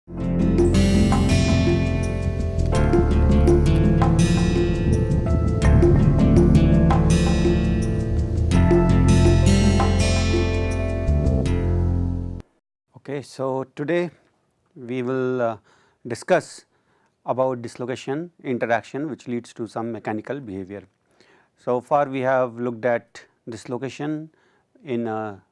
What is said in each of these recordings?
Okay, so today we will discuss about dislocation interaction which leads to some mechanical behavior. So far we have looked at dislocation in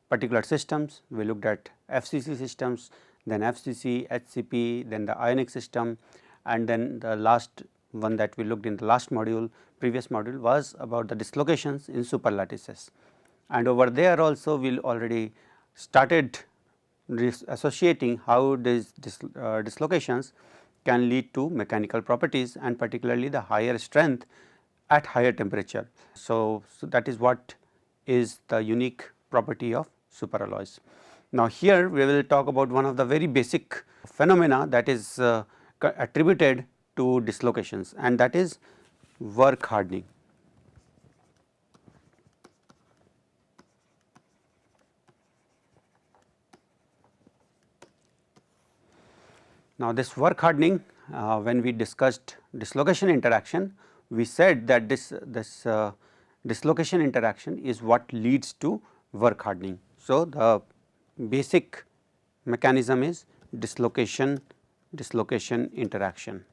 particular systems, we looked at FCC systems, then FCC, HCP, then the ionic system, and then the last one that we looked in the last module, previous module, was about the dislocations in superlattices. And over there also we already started associating how these dislocations can lead to mechanical properties and particularly the higher strength at higher temperature. So that is what is the unique property of superalloys. Now here we will talk about one of the very basic phenomena that is attributed to dislocations, and that is work hardening. Now this work hardening, when we discussed dislocation interaction, we said that this dislocation interaction is what leads to work hardening. So the basic mechanism is dislocation interaction.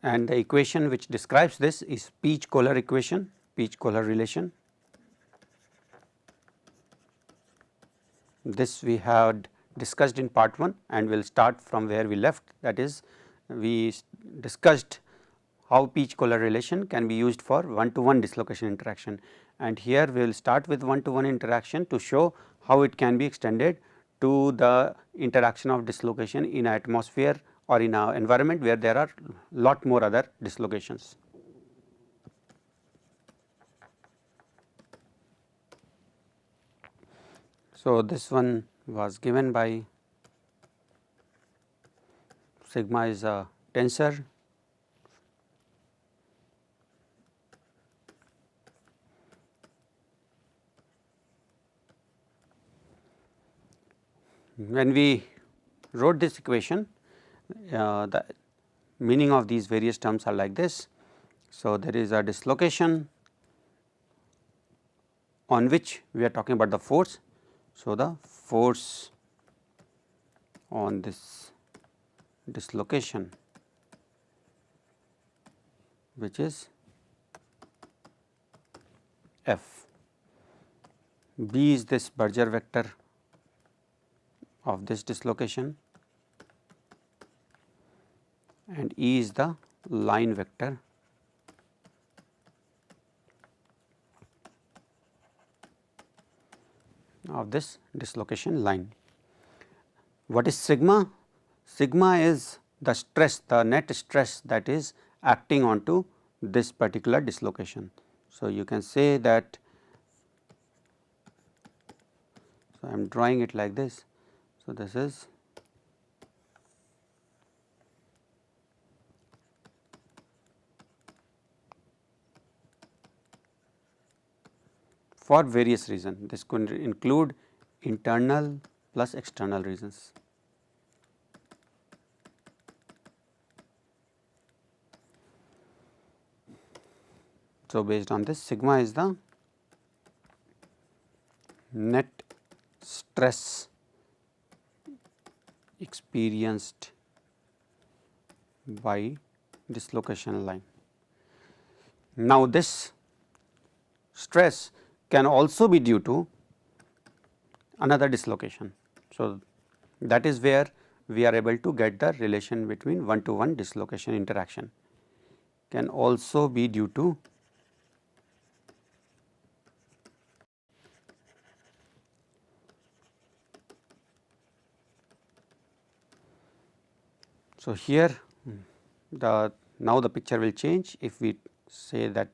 And the equation which describes this is Peach-Kohler equation, Peach-Kohler relation. This we had discussed in part 1 and we will start from where we left, that is we discussed how Peach-Kohler relation can be used for one-to-one dislocation interaction, and here we will start with one-to-one interaction to show how it can be extended to the interaction of dislocation in atmosphere or in an environment where there are lot more other dislocations. So this one was given by sigma is a tensor, when we wrote this equation, the meaning of these various terms are like this. So there is a dislocation on which we are talking about the force. So the force on this dislocation, which is F, B is this Berger vector of this dislocation, and E is the line vector of this dislocation line. What is sigma? Sigma is the stress, the net stress that is acting onto this particular dislocation. So you can say that, so I am drawing it like this. So this is for various reasons. This could include internal plus external reasons. So based on this, sigma is the net stress experienced by dislocation line. Now this stress can also be due to another dislocation. So that is where we are able to get the relation between one-to-one dislocation interaction. Can also be due to so here now the picture will change if we say that.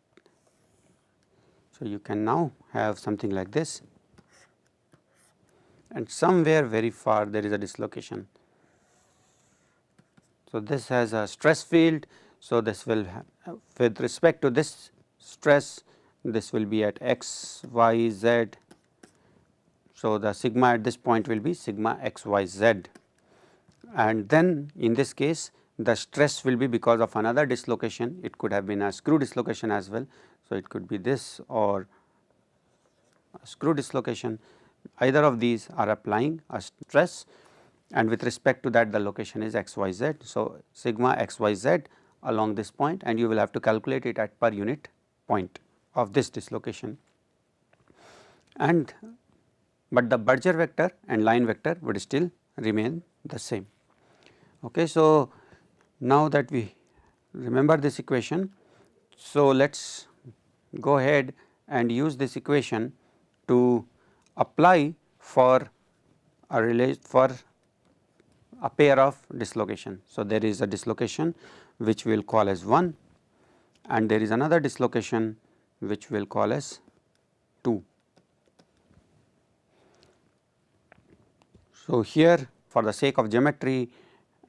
So you can now have something like this, and somewhere very far there is a dislocation. So, this has a stress field. So, this will with respect to this stress, this will be at x, y, z. So, the sigma at this point will be sigma x, y, z, and then in this case the stress will be because of another dislocation. It could have been a screw dislocation as well. So, it could be this or a screw dislocation. Either of these are applying a stress, and with respect to that the location is x, y, z. So, sigma x, y, z along this point, and you will have to calculate it at per unit point of this dislocation. And but the Berger vector and line vector would still remain the same. Okay. So, now that we remember this equation, so let us go ahead and use this equation to apply for a pair of dislocation. So, there is a dislocation which we will call as 1, and there is another dislocation which we will call as 2. So, here for the sake of geometry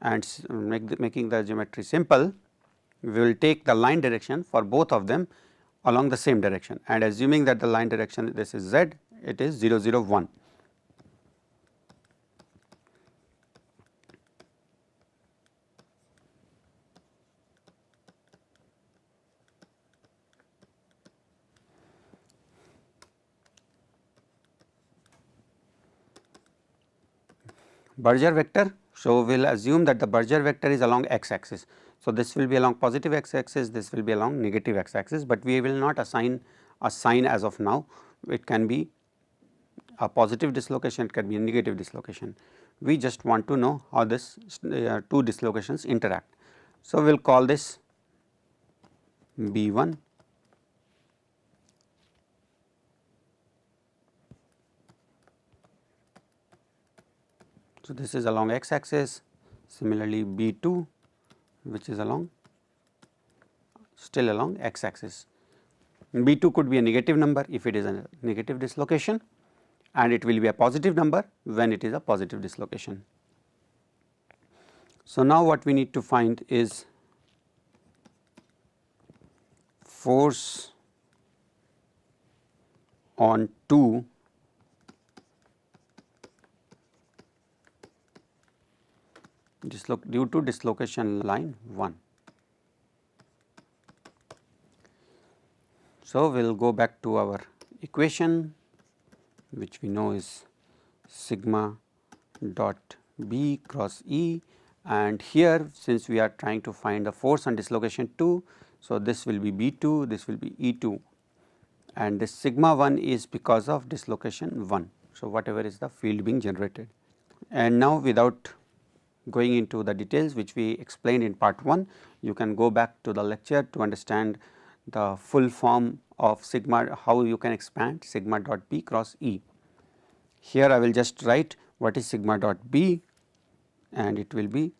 and making the geometry simple, we will take the line direction for both of them along the same direction, and assuming that the line direction this is z, it is 0, 0, 1. Berger vector. So, we will assume that the Berger vector is along x axis. So, this will be along positive x axis, this will be along negative x axis, but we will not assign a sign as of now. It can be a positive dislocation, it can be a negative dislocation. We just want to know how this two dislocations interact. So, we will call this B1 . So, this is along x axis, similarly B2 which is still along x axis. B2 could be a negative number if it is a negative dislocation, and it will be a positive number when it is a positive dislocation. So, now what we need to find is force on 2 due to dislocation line 1. So, we will go back to our equation which we know is sigma dot B cross E, and here since we are trying to find the force on dislocation 2. So, this will be B2, this will be E2, and this sigma 1 is because of dislocation 1. So, whatever is the field being generated. And now without going into the details which we explained in part 1, you can go back to the lecture to understand the full form of sigma, how you can expand sigma dot B cross E. Here I will just write what is sigma dot B, and it will be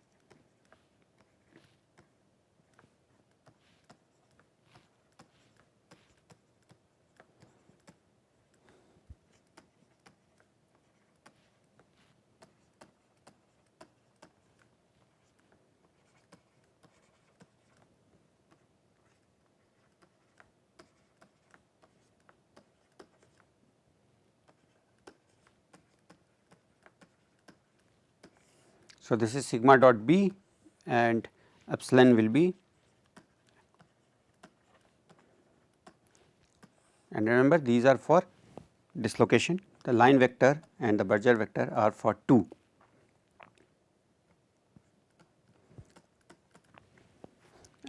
so, this is sigma dot B and epsilon will be, and remember these are for dislocation, the line vector and the Berger vector are for 2.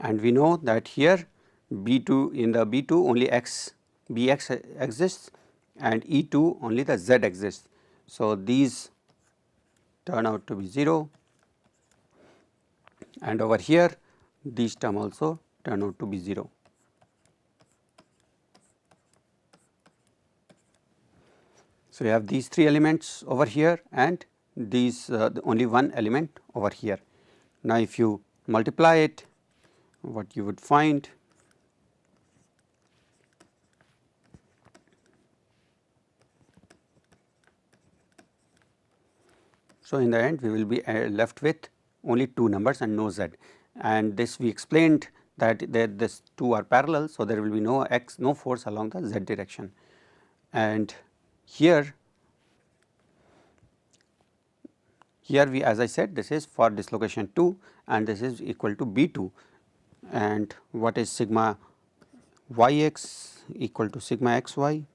And we know that here B2, in the B2 only Bx exists and E2 only the Z exists. So, these turn out to be 0, and over here these term also turn out to be 0. So, you have these 3 elements over here and these only one element over here. Now, if you multiply it, what you would find so in the end we will be left with only two numbers and no z, and this we explained that this two are parallel. So, there will be no force along the z direction, and here we, as I said, this is for dislocation 2 and this is equal to B2, and what is sigma yx equal to sigma xy.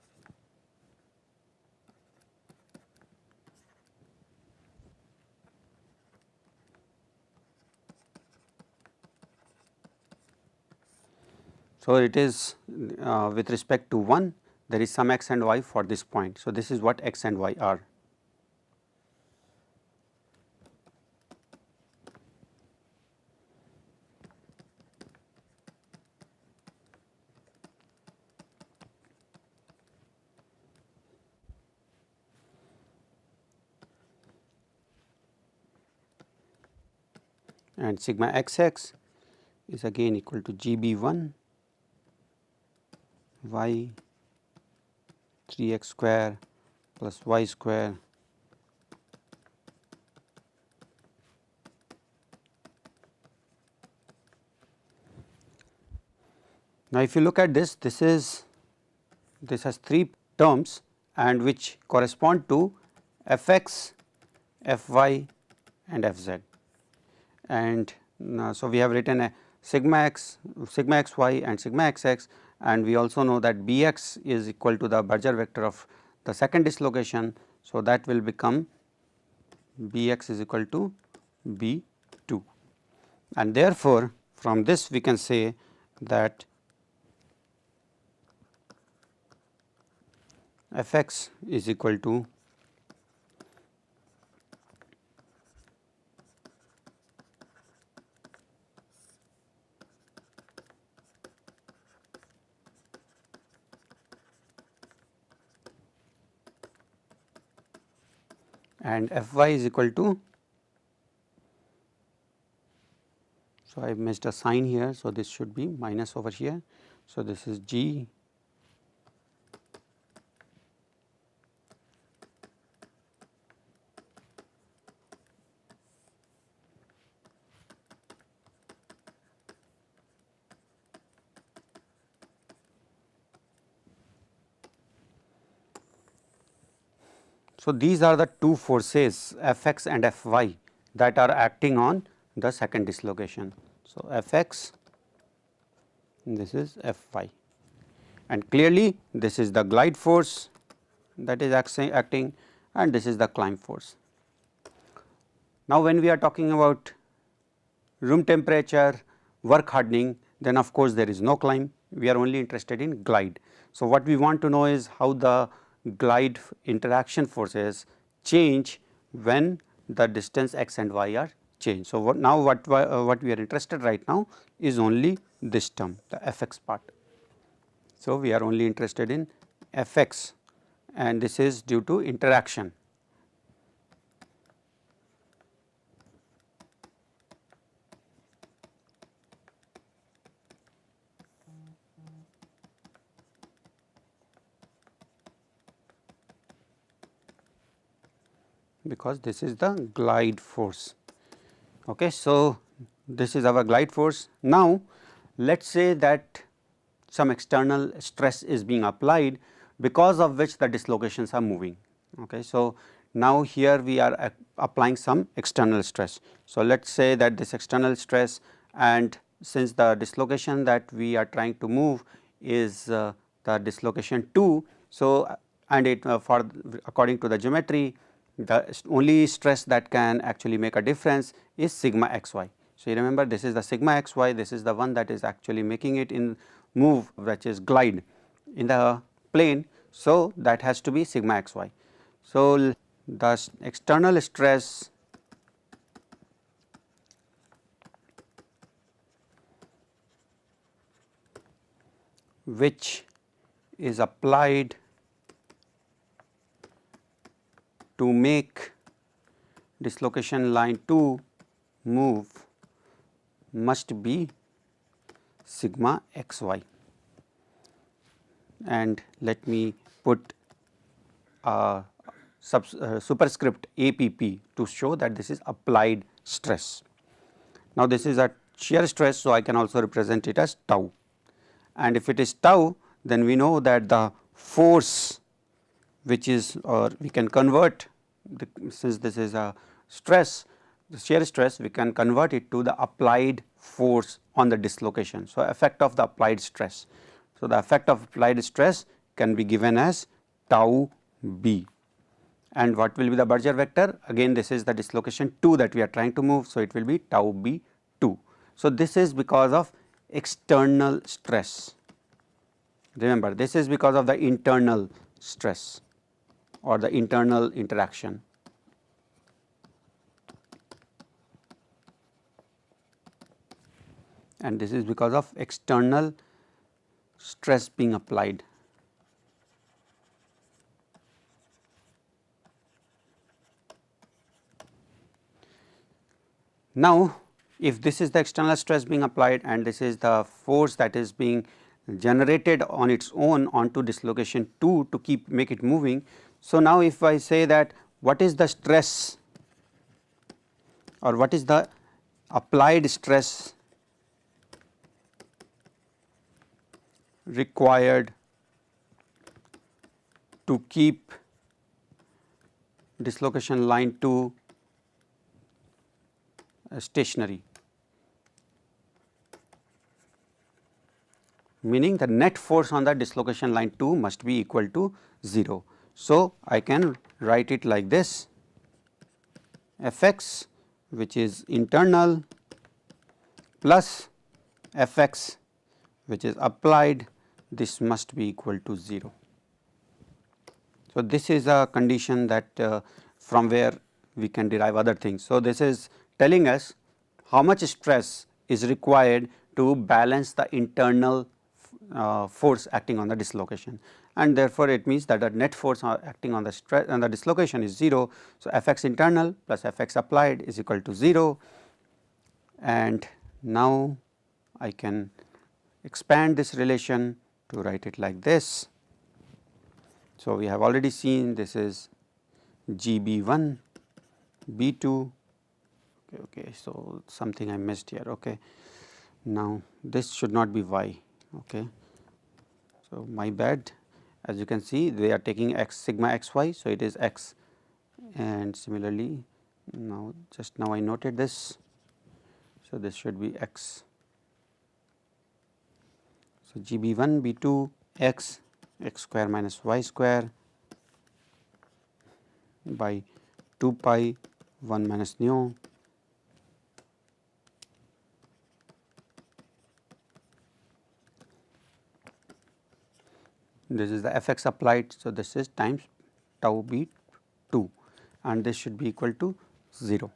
So, it is with respect to 1, there is some x and y for this point. So, this is what x and y are. And sigma xx is again equal to GB1 y 3x square plus y square now. If you look at this, this has three terms and which correspond to fx, fy and fz, and so we have written a sigma x, sigma xy and sigma xx, and we also know that bx is equal to the Berger vector of the second dislocation. So, that will become bx is equal to b2, and therefore, from this we can say that fx is equal to and fy is equal to, so I missed a sign here. So, this should be minus over here. So, this is g So, these are the two forces Fx and Fy that are acting on the second dislocation. So, Fx, this is Fy, and clearly this is the glide force that is acting and this is the climb force. Now, when we are talking about room temperature work hardening, then of course, there is no climb, we are only interested in glide. So, what we want to know is how the glide interaction forces change when the distance x and y are changed. So, what we are interested right now is only this term, the Fx part. So, we are only interested in Fx, and this is due to interaction. Because this is the glide force. Okay. So, this is our glide force. Now, let us say that some external stress is being applied, because of which the dislocations are moving. Okay. So, now here we are applying some external stress. So, let us say that this external stress, and since the dislocation that we are trying to move is the dislocation 2. So, and it for according to the geometry, the only stress that can actually make a difference is sigma xy. So, you remember this is the sigma xy, this is the one that is actually making it in move, which is glide in the plane. So, that has to be sigma xy. So, the external stress which is applied to make dislocation line 2 move must be sigma xy, and let me put a superscript APP to show that this is applied stress. Now, this is at shear stress, so I can also represent it as tau, and if it is tau, then we know that the force which is, or we can convert since this is a stress, the shear stress, we can convert it to the applied force on the dislocation. So, effect of the applied stress. So, the effect of applied stress can be given as tau b, and what will be the Berger vector? Again, this is the dislocation 2 that we are trying to move. So, it will be tau b 2. So, this is because of external stress. Remember, this is because of the internal stress or the internal interaction. And this is because of external stress being applied. Now, if this is the external stress being applied and this is the force that is being generated on its own onto dislocation 2 to make it moving. So, now if I say that what is the stress or what is the applied stress required to keep dislocation line 2 stationary, meaning the net force on the dislocation line 2 must be equal to 0. So, I can write it like this: Fx, which is internal, plus Fx, which is applied, this must be equal to 0. So, this is a condition that from where we can derive other things. So, this is telling us how much stress is required to balance the internal force acting on the dislocation, and therefore, it means that the net force acting on the stress and the dislocation is 0. So, Fx internal plus Fx applied is equal to 0, and now I can expand this relation to write it like this. So, we have already seen this is GB1, B2. Okay, so something I missed here. Okay, now this should not be y. Okay, so my bad. As you can see, they are taking x sigma xy, so it is x, and similarly, now just now I noted this. So, this should be x. So, GB1 B2 x square minus y square by 2 pi 1 minus nu this is the Fx applied. So, this is times tau b 2, and this should be equal to 0.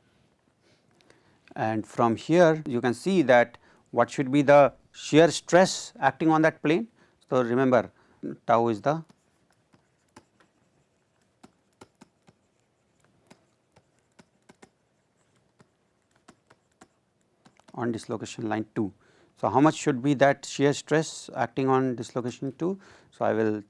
And from here you can see that what should be the shear stress acting on that plane. So, remember, tau is the on dislocation line 2. So, how much should be that shear stress acting on dislocation 2? So, I will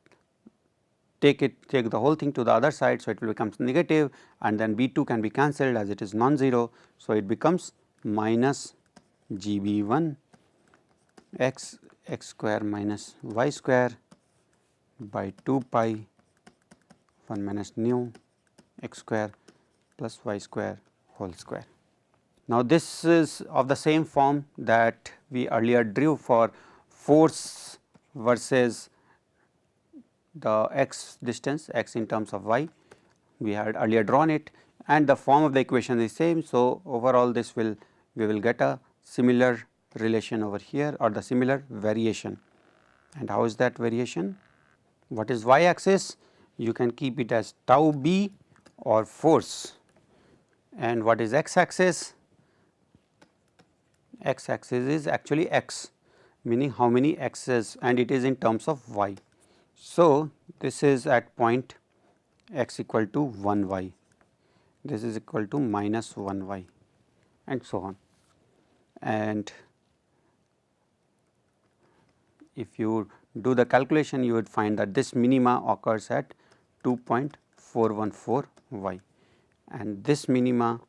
take the whole thing to the other side. So, it will become negative, and then B2 can be cancelled as it is non-zero. So, it becomes minus GB1 x square minus y square by 2 pi 1 minus nu x square plus y square whole square. Now, this is of the same form that we earlier drew for force versus the x distance, x in terms of y. We had earlier drawn it, and the form of the equation is same. So, overall this will, we will get a similar relation over here, or the similar variation. And how is that variation? What is y axis? You can keep it as tau b or force, and what is x axis? X axis is actually x, meaning how many x's, and it is in terms of y. So, this is at point x equal to 1 y, this is equal to minus 1 y, and so on. And if you do the calculation, you would find that this minima occurs at 2.414 y, and this minima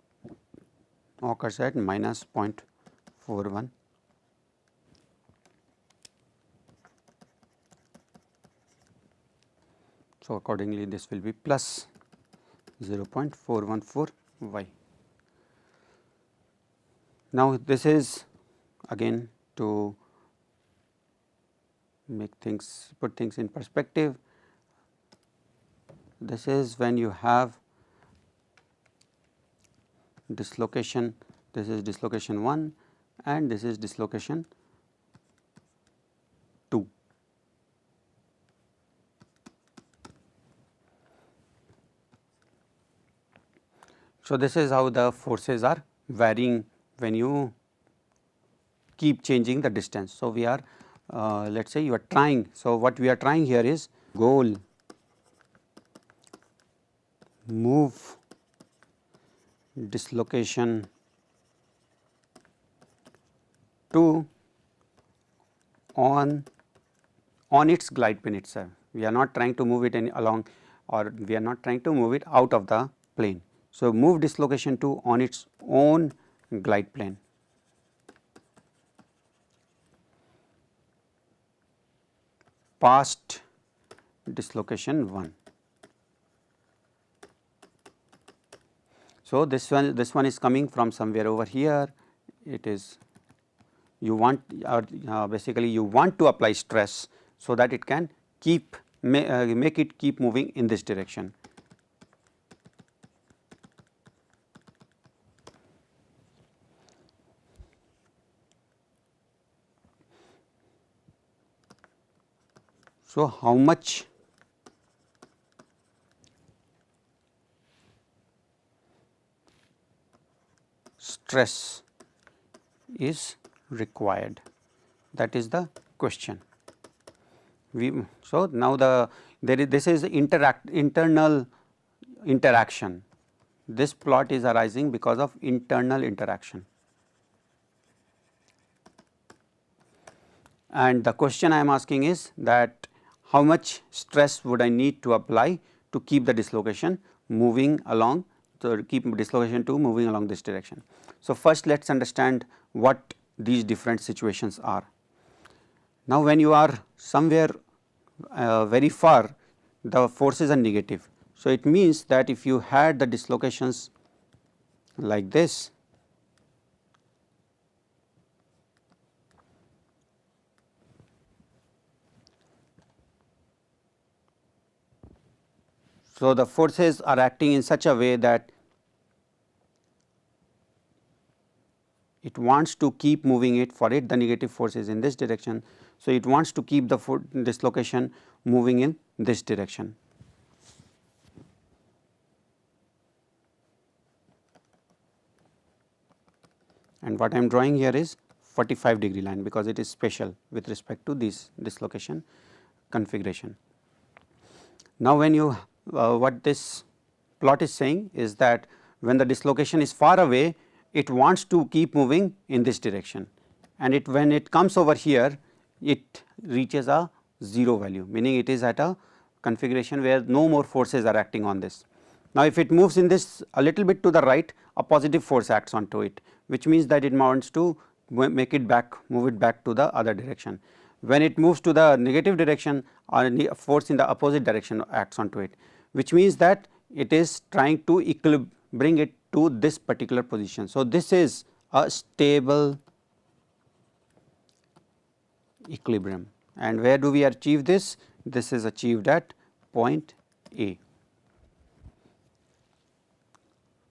occurs at minus 0.4 0.41. So, accordingly this will be plus 0.414 y. Now, this is again to make things, put things in perspective. This is when you have dislocation, this is dislocation 1 and this is dislocation 2. So, this is how the forces are varying when you keep changing the distance. So, we are let us say you are trying. So, what we are trying here is goal move dislocation 2 on its glide plane itself. We are not trying to move it along, or we are not trying to move it out of the plane. So, move dislocation 2 on its own glide plane. Past dislocation 1. So, this one is coming from somewhere over here. It is you want basically you want to apply stress so that it can keep make it keep moving in this direction. So, how much stress is required? That is the question. So, now this is internal interaction. This plot is arising because of internal interaction. And the question I am asking is that how much stress would I need to apply to keep the dislocation moving along, to keep dislocation 2 moving along this direction. So, first let us understand what these different situations are. Now, when you are somewhere very far, the forces are negative. So, it means that if you had the dislocations like this, so the forces are acting in such a way that it wants to keep moving it, for it the negative force is in this direction. So, it wants to keep the dislocation moving in this direction. And what I am drawing here is 45-degree line, because it is special with respect to this dislocation configuration. Now, when you what this plot is saying is that when the dislocation is far away, it wants to keep moving in this direction, and when it comes over here, it reaches a 0 value, meaning it is at a configuration where no more forces are acting on this. Now, if it moves in this a little bit to the right, a positive force acts onto it, which means that it wants to make it back, move it back to the other direction. When it moves to the negative direction, a force in the opposite direction acts onto it, which means that it is trying to bring it to this particular position. So, this is a stable equilibrium, and where do we achieve this? This is achieved at point A.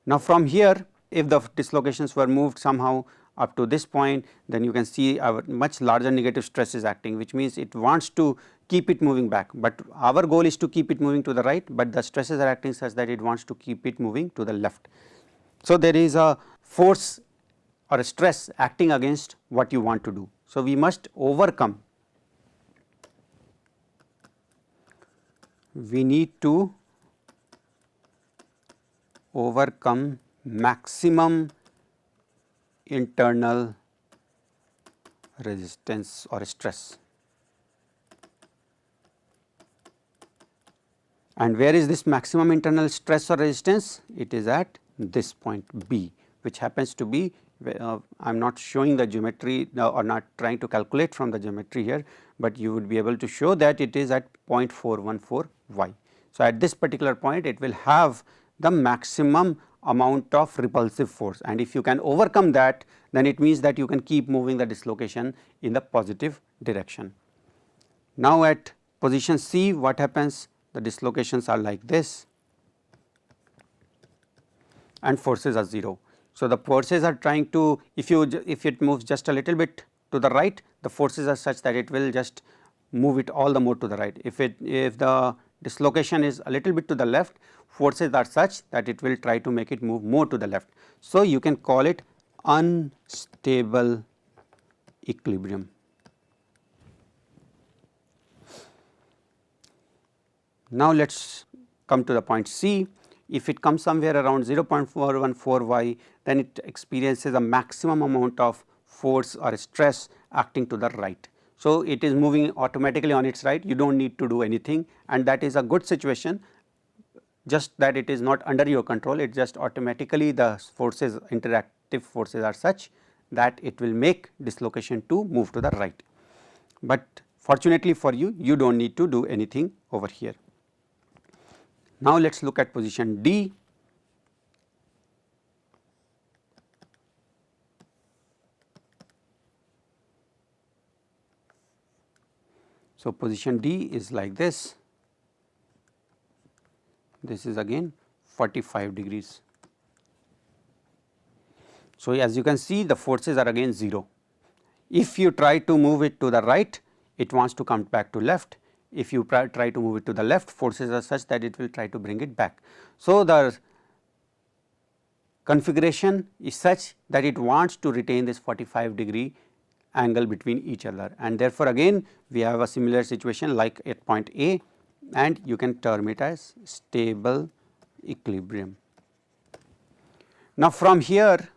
Now, from here, if the dislocations were moved somehow up to this point, then you can see a much larger negative stress is acting, which means it wants to keep it moving back, but our goal is to keep it moving to the right, but the stresses are acting such that it wants to keep it moving to the left. So, there is a force or a stress acting against what you want to do. So, we must overcome, we need to overcome maximum internal resistance or stress. And where is this maximum internal stress or resistance? It is at this point B, which happens to be I am not showing the geometry or not trying to calculate from the geometry here, but you would be able to show that it is at 0.414 y. So, at this particular point it will have the maximum amount of repulsive force, and if you can overcome that, then it means that you can keep moving the dislocation in the positive direction. Now, at position C, what happens? The dislocations are like this and forces are 0. So, the forces are trying to, if it moves just a little bit to the right, the forces are such that it will just move it all the more to the right. If the dislocation is a little bit to the left, forces are such that it will try to make it move more to the left. So, you can call it unstable equilibrium. Now, let us come to the point C. If it comes somewhere around 0.414 y, then it experiences a maximum amount of force or stress acting to the right. So, it is moving automatically on its right, you do not need to do anything, and that is a good situation, just that it is not under your control, it just automatically the forces, interactive forces are such that it will make dislocation to move to the right. But fortunately for you, you do not need to do anything over here. Now, let us look at position D. So, position D is like this, this is again 45 degrees. So, as you can see, the forces are again 0. If you try to move it to the right, it wants to come back to left. If you try to move it to the left, forces are such that it will try to bring it back. So, the configuration is such that it wants to retain this 45 degree angle between each other, and therefore, again we have a similar situation like at point A, and you can term it as stable equilibrium. Now, from here,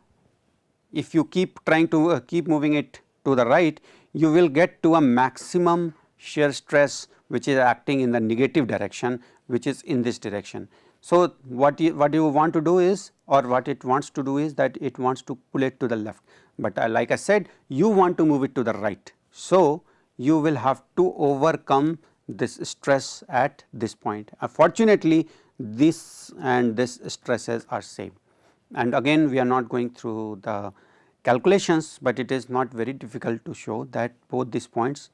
if you keep trying to keep moving it to the right, you will get to a maximum shear stress which is acting in the negative direction, which is in this direction. So, what you want to do is, or what it wants to do is that it wants to pull it to the left, but like I said, you want to move it to the right. So, you will have to overcome this stress at this point. Fortunately, this and this stresses are same, and again we are not going through the calculations, but it is not very difficult to show that both these points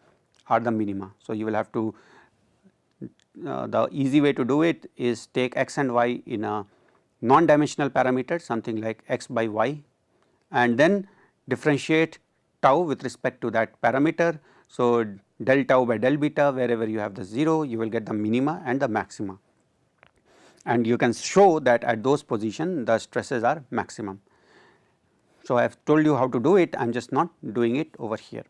are the minima. So, you will have to the easy way to do it is take x and y in a non-dimensional parameter, something like x by y, and then differentiate tau with respect to that parameter. So, del tau by del beta, wherever you have the 0, you will get the minima and the maxima, and you can show that at those positions the stresses are maximum. So, I have told you how to do it, I am just not doing it over here.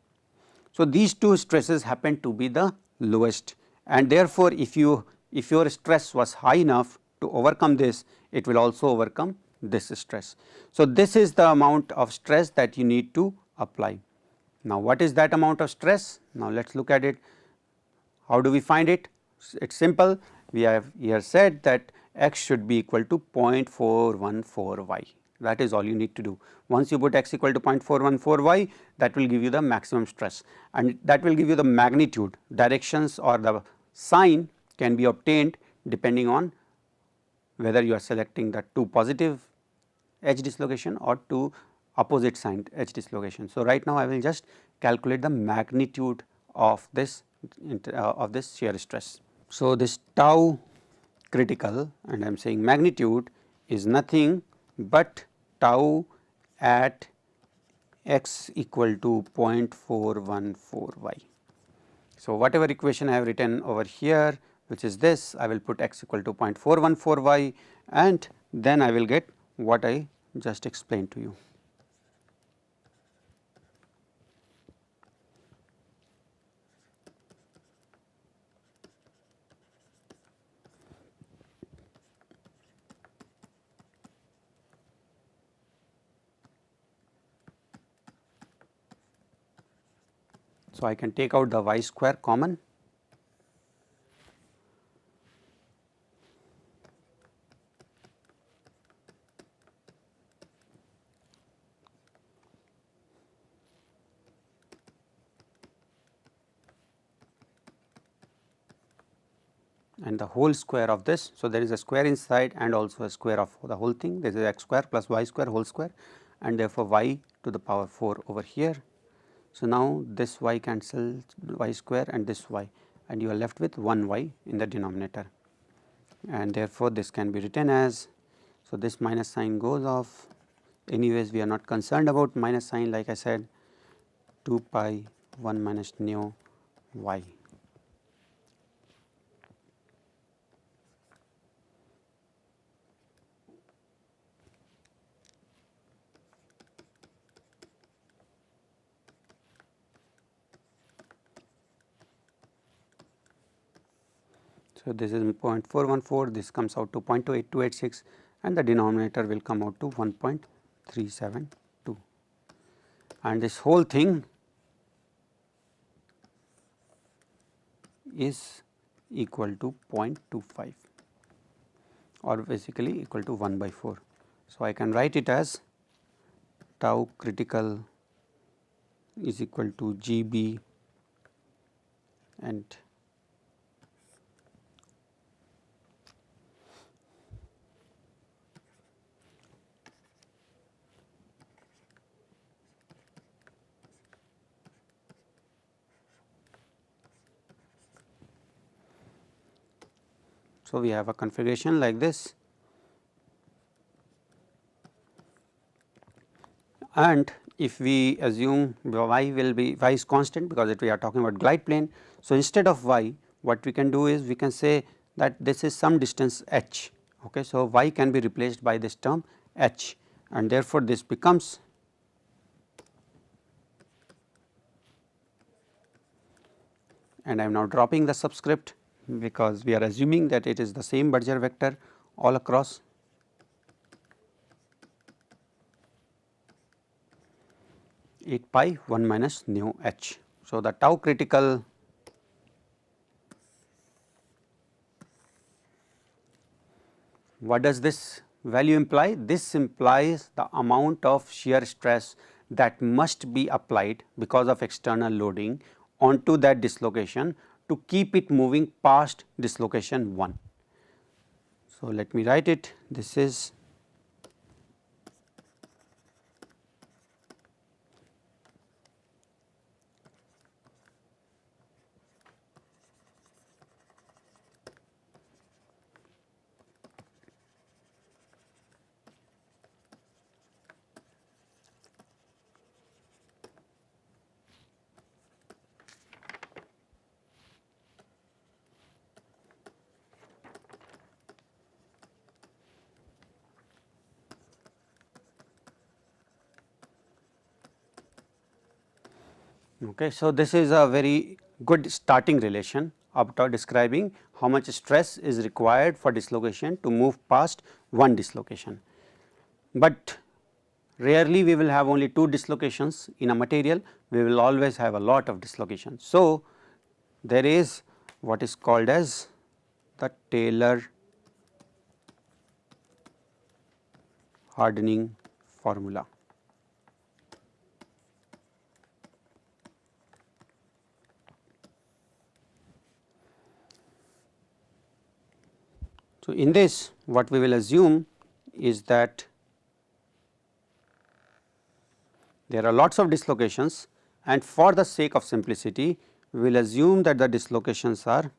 So, these two stresses happen to be the lowest, and therefore, if your stress was high enough to overcome this, it will also overcome this stress. So, this is the amount of stress that you need to apply. Now, what is that amount of stress? Now, let us look at it. How do we find it? It is simple. We have here said that x should be equal to 0.414 y. That is all you need to do. Once you put x equal to 0.414 y, that will give you the maximum stress, and that will give you the magnitude. Directions or the sign can be obtained depending on whether you are selecting the two positive edge dislocation or two opposite signed edge dislocation. So, right now I will just calculate the magnitude of this shear stress. So, this tau critical, and I am saying magnitude, is nothing but tau at x equal to 0.414 y. So, whatever equation I have written over here, which is this, I will put x equal to 0.414 y, and then I will get what I just explained to you. So, I can take out the y square common. and the whole square of this. So, there is a square inside and also a square of the whole thing. This is x square plus y square whole square, and therefore, y to the power 4 over here. So, now this y cancels y square and this y, and you are left with 1 y in the denominator, and therefore, this can be written as, so this minus sign goes off. Anyways, we are not concerned about minus sign, like I said, 2 pi 1 minus nu y. So, this is 0.414, this comes out to 0.28286, and the denominator will come out to 1.372, and this whole thing is equal to 0.25, or basically equal to 1 by 4. So, I can write it as tau critical is equal to GB and so, we have a configuration like this, and if we assume y will be, y is constant because we are talking about glide plane. So, instead of y, what we can do is we can say that this is some distance h. Okay. So, y can be replaced by this term h, and therefore, this becomes and I am now dropping the subscript because we are assuming that it is the same Berger vector all across. Eight pi 1 minus nu h. So, the tau critical what does this value imply? This implies the amount of shear stress that must be applied because of external loading onto that dislocation to keep it moving past dislocation 1. So, let me write it, this is okay. So, this is a very good starting relation after describing how much stress is required for dislocation to move past one dislocation. But rarely we will have only two dislocations in a material, we will always have a lot of dislocations. So, there is what is called as the Tailor hardening formula. So, in this what we will assume is that there are lots of dislocations, and for the sake of simplicity we will assume that the dislocations are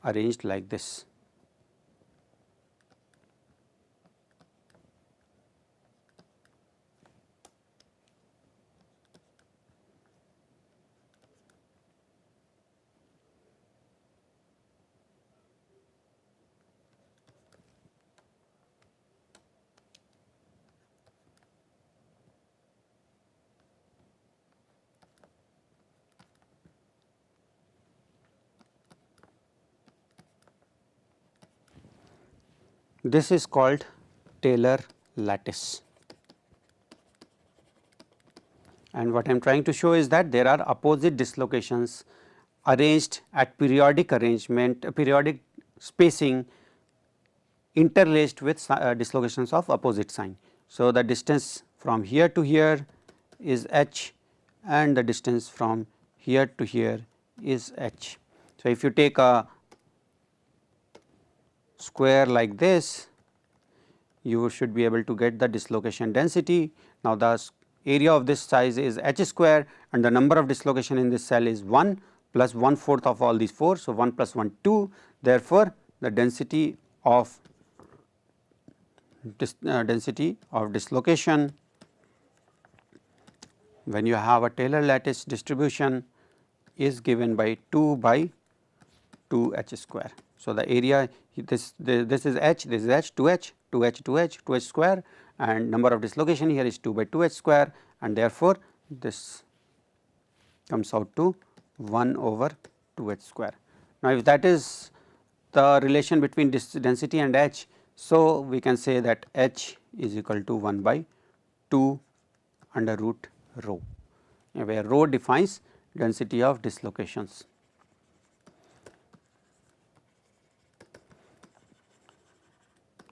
arranged like this. This is called Tailor lattice, and what I am trying to show is that there are opposite dislocations arranged at periodic arrangement, periodic spacing interlaced with dislocations of opposite sign. So, the distance from here to here is h and the distance from here to here is h. So, if you take a square like this, you should be able to get the dislocation density. Now, the area of this size is h square and the number of dislocation in this cell is 1 plus 1/4 of all these 4. So, 1 plus 1 2, therefore, the density of dislocation when you have a Tailor lattice distribution is given by 2 by 2 h square. So, the area this is h, this is h, 2h, 2h, 2h, 2h square, and number of dislocation here is 2 by 2h square, and therefore, this comes out to 1 over 2h square. Now, if that is the relation between this density and h, so we can say that h is equal to 1 by 2 under root rho, where rho defines density of dislocations.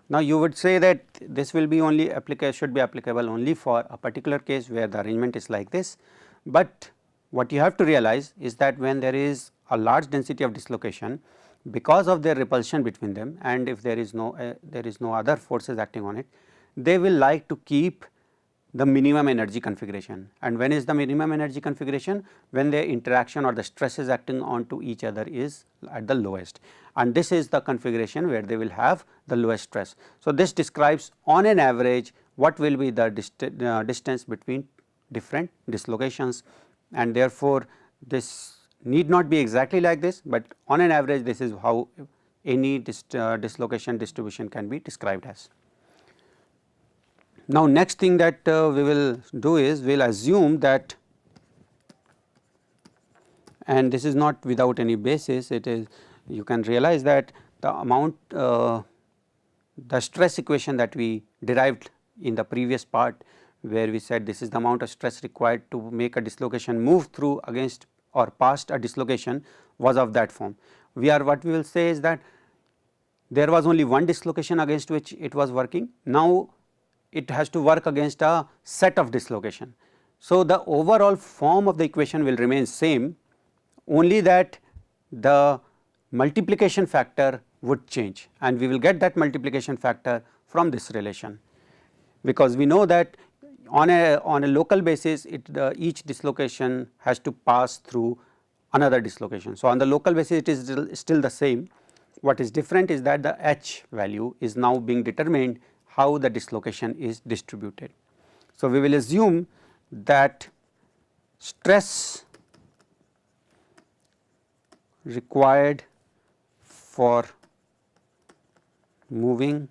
Now, you would say that this will be only should be applicable only for a particular case where the arrangement is like this, but what you have to realize is that when there is a large density of dislocation, because of their repulsion between them, and if there is no other forces acting on it, they will like to keep the minimum energy configuration. And when is the minimum energy configuration? When the interaction or the stresses acting onto each other is at the lowest, and this is the configuration where they will have the lowest stress. So, this describes on an average what will be the distance between different dislocations, and therefore, this need not be exactly like this, but on an average this is how any dislocation distribution can be described as. Now, next thing that we will do is we will assume that, and this is not without any basis, it is you can realize that the amount the stress equation that we derived in the previous part, where we said this is the amount of stress required to make a dislocation move through against or past a dislocation, was of that form. What we will say is that there was only one dislocation against which it was working. Now, it has to work against a set of dislocation. So, the overall form of the equation will remain same, only that the multiplication factor would change, and we will get that multiplication factor from this relation, because we know that on a local basis each dislocation has to pass through another dislocation. So, on the local basis it is still the same. What is different is that the h value is now being determined how the dislocation is distributed. So, we will assume that stress required for moving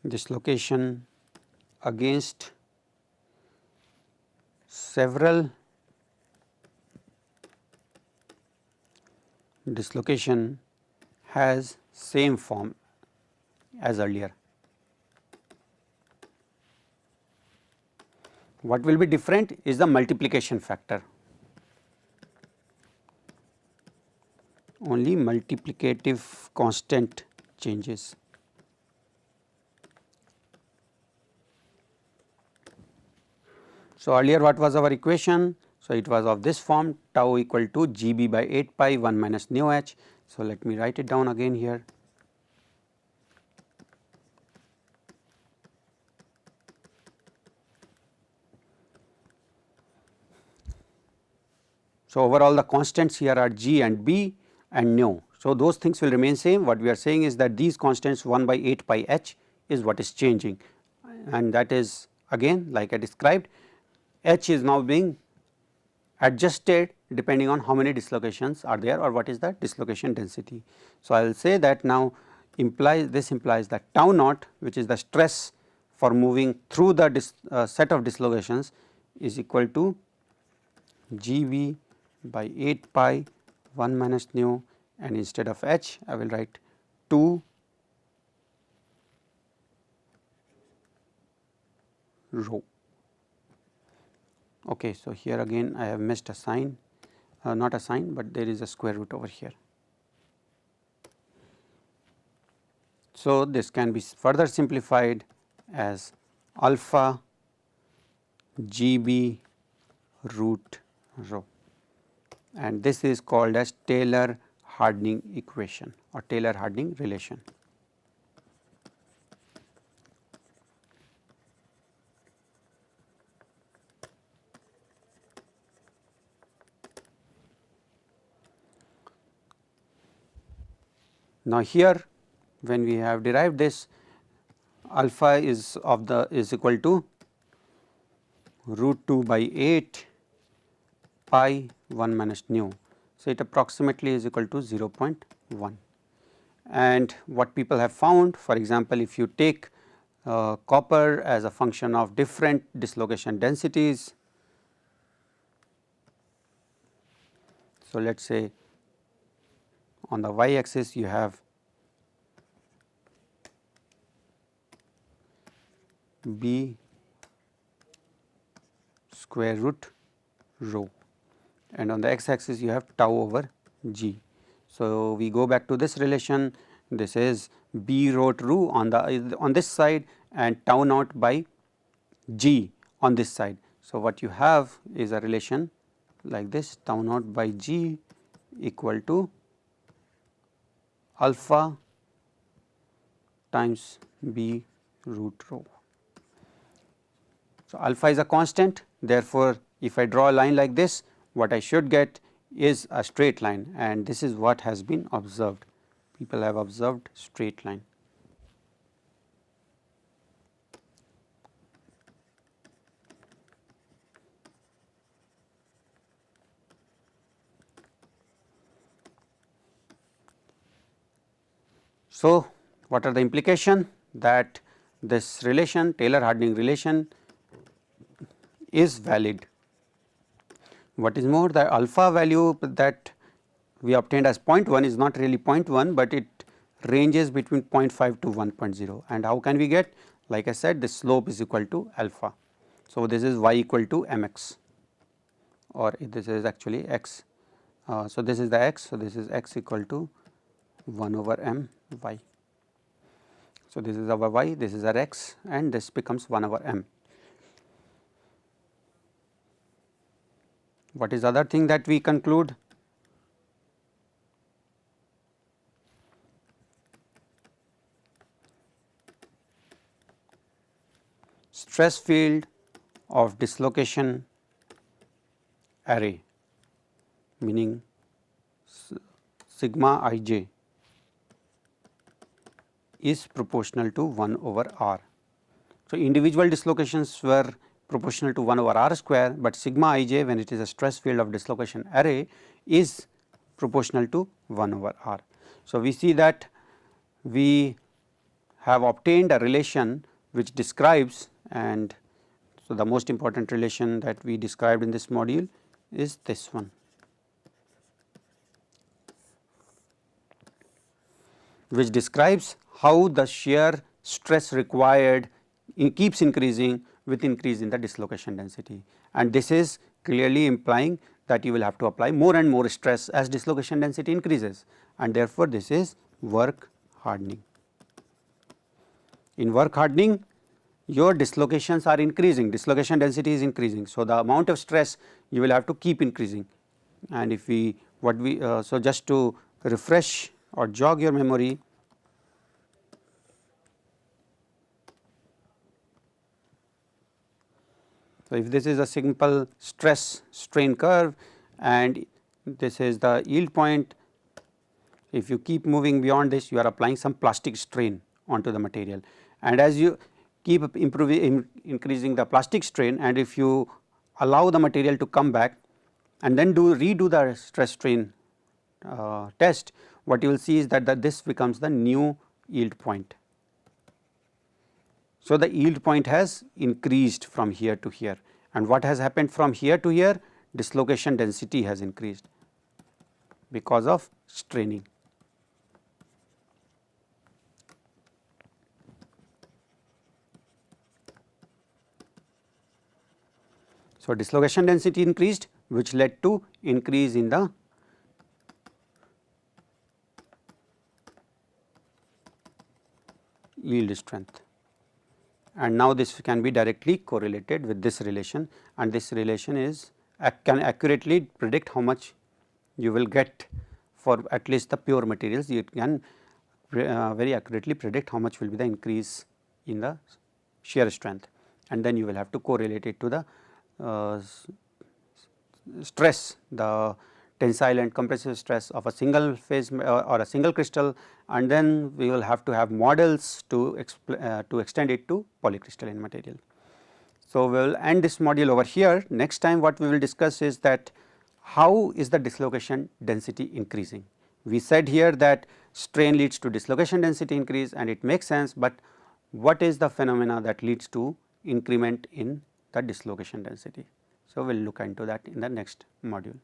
dislocation against several dislocation has same form as earlier. What will be different is the multiplication factor. Only multiplicative constant changes. So, earlier what was our equation? So, it was of this form, tau equal to Gb by 8 pi 1 minus nu h. So, let me write it down again here. So, overall the constants here are G and B and nu. So, those things will remain same. What we are saying is that these constants 1 by 8 pi h is what is changing, and that is again like I described, h is now being adjusted depending on how many dislocations are there or what is the dislocation density. So, I will say that now this implies that tau naught, which is the stress for moving through the set of dislocations, is equal to Gv by 8 pi 1 minus nu, and instead of h I will write 2 rho. Okay, so, here again I have missed a sign, not a sign, but there is a square root over here. So, this can be further simplified as alpha GB root rho, and this is called as Tailor hardening equation or Tailor hardening relation. Now, here when we have derived this, alpha is equal to root 2 by 8 pi 1 minus nu. So, it approximately is equal to 0.1, and what people have found, for example, if you take copper as a function of different dislocation densities. So, let us say on the y axis you have b square root rho, and on the x axis you have tau over g. So, we go back to this relation, this is b root rho on this side and tau naught by g on this side. So, what you have is a relation like this, tau naught by g equal to alpha times b root rho. So, alpha is a constant, therefore, if I draw a line like this, what I should get is a straight line, and this is what has been observed. People have observed straight line. So, what are the implications? That this relation, Tailor hardening relation, is valid. What is more, the alpha value that we obtained as 0.1 is not really 0.1, but it ranges between 0.5 to 1.0, and how can we get? Like I said, the slope is equal to alpha. So, this is y equal to mx, or this is actually x. So, this is the x. So, this is x equal to 1 over m y. So, this is our y, this is our x, and this becomes 1 over m. What is the other thing that we conclude? Stress field of dislocation array, meaning sigma ij, is proportional to 1 over r. So, individual dislocations were proportional to 1 over r square, but sigma ij, when it is a stress field of dislocation array, is proportional to 1 over r. So, we see that we have obtained a relation which describes, and so the most important relation that we described in this module is this one, which describes how the shear stress required keeps increasing with increase in the dislocation density, and this is clearly implying that you will have to apply more and more stress as dislocation density increases, and therefore, this is work hardening. In work hardening, your dislocations are increasing, dislocation density is increasing. So, the amount of stress you will have to keep increasing, and if we so just to refresh or jog your memory, so if this is a simple stress strain curve and this is the yield point, if you keep moving beyond this, you are applying some plastic strain onto the material, and as you keep increasing the plastic strain, and if you allow the material to come back and then redo the stress strain test, what you will see is that this becomes the new yield point. So, the yield point has increased from here to here, and what has happened from here to here? Dislocation density has increased because of straining. So, dislocation density increased, which led to increase in the yield strength. And now this can be directly correlated with this relation, and this relation is can accurately predict how much you will get for at least the pure materials. You can very accurately predict how much will be the increase in the shear strength, and then you will have to correlate it to the stress, the tensile and compressive stress of a single phase or a single crystal, and then we will have to have models to extend it to polycrystalline material. So, we will end this module over here. Next time what we will discuss is that how is the dislocation density increasing. We said here that strain leads to dislocation density increase, and it makes sense, but what is the phenomena that leads to increment in the dislocation density. So, we will look into that in the next module.